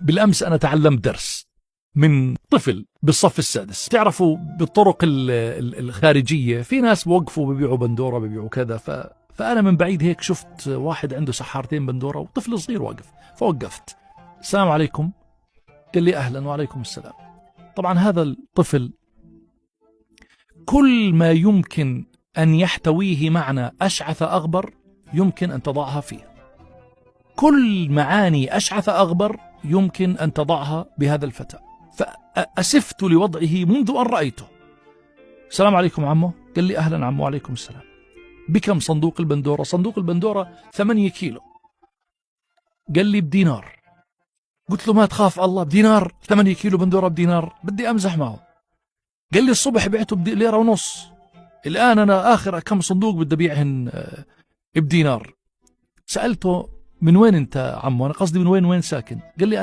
بالأمس أنا تعلمت درس من طفل بالصف السادس. تعرفوا بالطرق الخارجية في ناس بوقفوا ببيعوا بندورة ببيعوا كذا، فأنا من بعيد هيك شفت واحد عنده سحارتين بندورة وطفل صغير واقف، فوقفت. السلام عليكم. قال لي أهلا. وعليكم السلام. طبعا هذا الطفل كل ما يمكن أن يحتويه معنى أشعث أغبر يمكن أن تضعها فيه. كل معاني أشعث أغبر يمكن أن تضعها بهذا الفتى. فأسفت لوضعه منذ أن رأيته. السلام عليكم عمو. قال لي أهلا عمو. وعليكم السلام. بكم صندوق البندورة؟ صندوق البندورة 8 كيلو. قال لي بدينار. قلت له ما تخاف الله، بدينار 8 كيلو بندورة بدينار؟ بدي أمزح معه. قال لي الصبح بعته بليرة ونص، الآن أنا آخر كم صندوق بدي أبيعهن بدينار. سألته من وين أنت عمو؟ أنا قصدي من وين ساكن؟ قال لي